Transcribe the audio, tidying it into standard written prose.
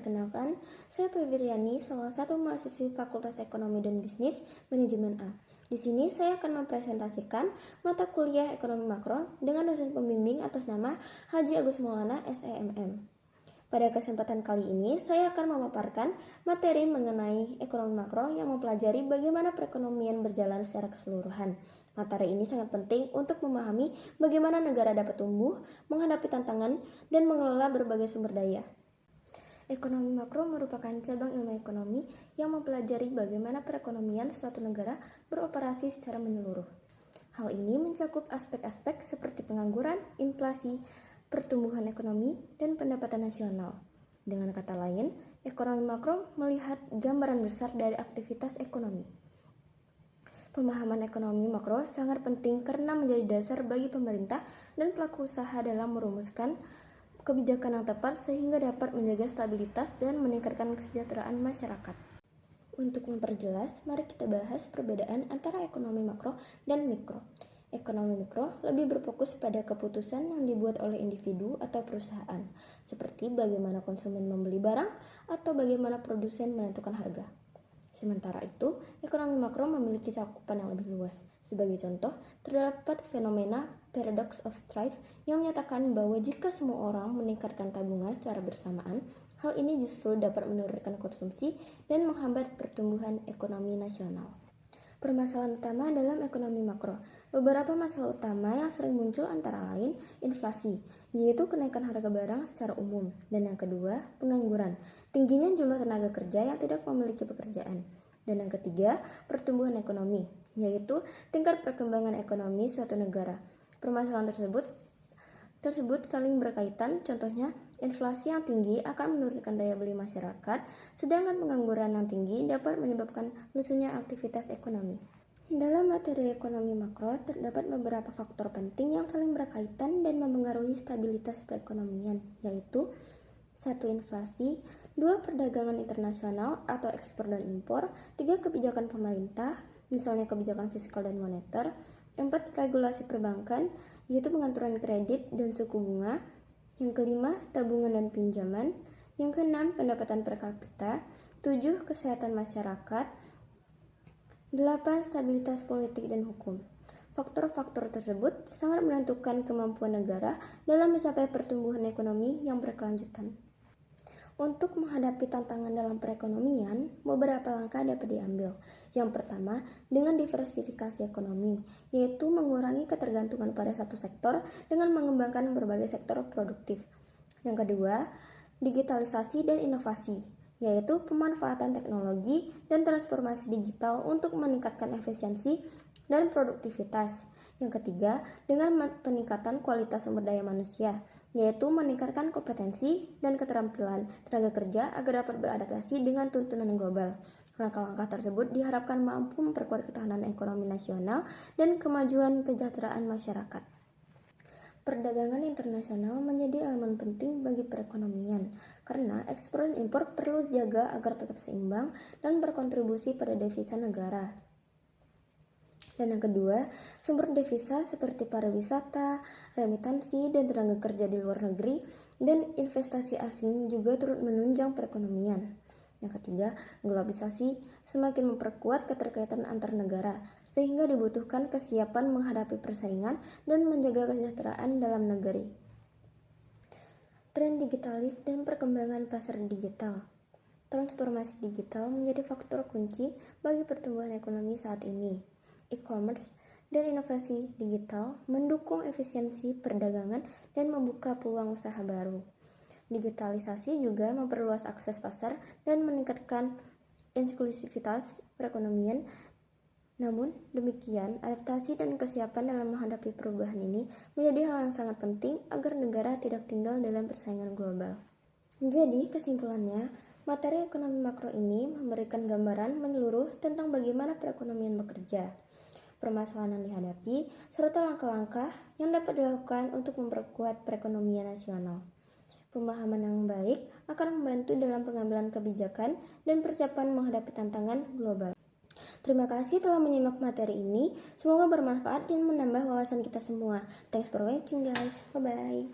Perkenalkan, saya Febriani, salah satu mahasiswi Fakultas Ekonomi dan Bisnis Manajemen A. Di sini saya akan mempresentasikan mata kuliah Ekonomi Makro dengan dosen pembimbing atas nama Haji Agus Maulana, SEMM. Pada kesempatan kali ini, saya akan memaparkan materi mengenai ekonomi makro yang mempelajari bagaimana perekonomian berjalan secara keseluruhan. Materi ini sangat penting untuk memahami bagaimana negara dapat tumbuh, menghadapi tantangan, dan mengelola berbagai sumber daya. Ekonomi makro merupakan cabang ilmu ekonomi yang mempelajari bagaimana perekonomian suatu negara beroperasi secara menyeluruh. Hal ini mencakup aspek-aspek seperti pengangguran, inflasi, pertumbuhan ekonomi, dan pendapatan nasional. Dengan kata lain, ekonomi makro melihat gambaran besar dari aktivitas ekonomi. Pemahaman ekonomi makro sangat penting karena menjadi dasar bagi pemerintah dan pelaku usaha dalam merumuskan kebijakan yang tepat sehingga dapat menjaga stabilitas dan meningkatkan kesejahteraan masyarakat. Untuk memperjelas, mari kita bahas perbedaan antara ekonomi makro dan mikro. Ekonomi mikro lebih berfokus pada keputusan yang dibuat oleh individu atau perusahaan, seperti bagaimana konsumen membeli barang atau bagaimana produsen menentukan harga. Sementara itu, ekonomi makro memiliki cakupan yang lebih luas. Sebagai contoh, terdapat fenomena paradox of thrift yang menyatakan bahwa jika semua orang meningkatkan tabungan secara bersamaan, hal ini justru dapat menurunkan konsumsi dan menghambat pertumbuhan ekonomi nasional. Permasalahan utama dalam ekonomi makro. Beberapa masalah utama yang sering muncul antara lain inflasi, yaitu kenaikan harga barang secara umum, dan yang kedua, pengangguran, tingginya jumlah tenaga kerja yang tidak memiliki pekerjaan. Dan yang ketiga, pertumbuhan ekonomi, yaitu tingkat perkembangan ekonomi suatu negara. Permasalahan tersebut saling berkaitan, contohnya inflasi yang tinggi akan menurunkan daya beli masyarakat, sedangkan pengangguran yang tinggi dapat menyebabkan lesunya aktivitas ekonomi. Dalam materi ekonomi makro, terdapat beberapa faktor penting yang saling berkaitan dan mempengaruhi stabilitas perekonomian, yaitu 1. Inflasi, 2. Perdagangan internasional atau ekspor dan impor, 3. Kebijakan pemerintah, misalnya kebijakan fiskal dan moneter, 4. Regulasi perbankan, yaitu pengaturan kredit dan suku bunga, yang kelima, tabungan dan pinjaman, yang keenam, pendapatan per kapita, 7. Kesehatan masyarakat, 8. Stabilitas politik dan hukum. Faktor-faktor tersebut sangat menentukan kemampuan negara dalam mencapai pertumbuhan ekonomi yang berkelanjutan. Untuk menghadapi tantangan dalam perekonomian, beberapa langkah dapat diambil. Yang pertama, dengan diversifikasi ekonomi, yaitu mengurangi ketergantungan pada satu sektor dengan mengembangkan berbagai sektor produktif. Yang kedua, digitalisasi dan inovasi, yaitu pemanfaatan teknologi dan transformasi digital untuk meningkatkan efisiensi dan produktivitas. Yang ketiga, dengan peningkatan kualitas sumber daya manusia, yaitu meningkatkan kompetensi dan keterampilan tenaga kerja agar dapat beradaptasi dengan tuntunan global. Langkah-langkah tersebut diharapkan mampu memperkuat ketahanan ekonomi nasional dan kemajuan kesejahteraan masyarakat. Perdagangan internasional menjadi elemen penting bagi perekonomian, karena ekspor dan impor perlu dijaga agar tetap seimbang dan berkontribusi pada devisa negara. Dan yang kedua, sumber devisa seperti pariwisata, remitansi, dan tenaga kerja di luar negeri, dan investasi asing juga turut menunjang perekonomian. Yang ketiga, globalisasi semakin memperkuat keterkaitan antar negara, sehingga dibutuhkan kesiapan menghadapi persaingan dan menjaga kesejahteraan dalam negeri. Tren digitalis dan perkembangan pasar digital. Transformasi digital menjadi faktor kunci bagi pertumbuhan ekonomi saat ini. E-commerce dan inovasi digital mendukung efisiensi perdagangan dan membuka peluang usaha baru. Digitalisasi juga memperluas akses pasar dan meningkatkan inklusivitas perekonomian. Namun demikian, adaptasi dan kesiapan dalam menghadapi perubahan ini menjadi hal yang sangat penting agar negara tidak tinggal dalam persaingan global. Jadi, kesimpulannya, materi ekonomi makro ini memberikan gambaran menyeluruh tentang bagaimana perekonomian bekerja, permasalahan yang dihadapi, serta langkah-langkah yang dapat dilakukan untuk memperkuat perekonomian nasional. Pemahaman yang baik akan membantu dalam pengambilan kebijakan dan persiapan menghadapi tantangan global. Terima kasih telah menyimak materi ini. Semoga bermanfaat dan menambah wawasan kita semua. Thanks for watching guys. Bye-bye.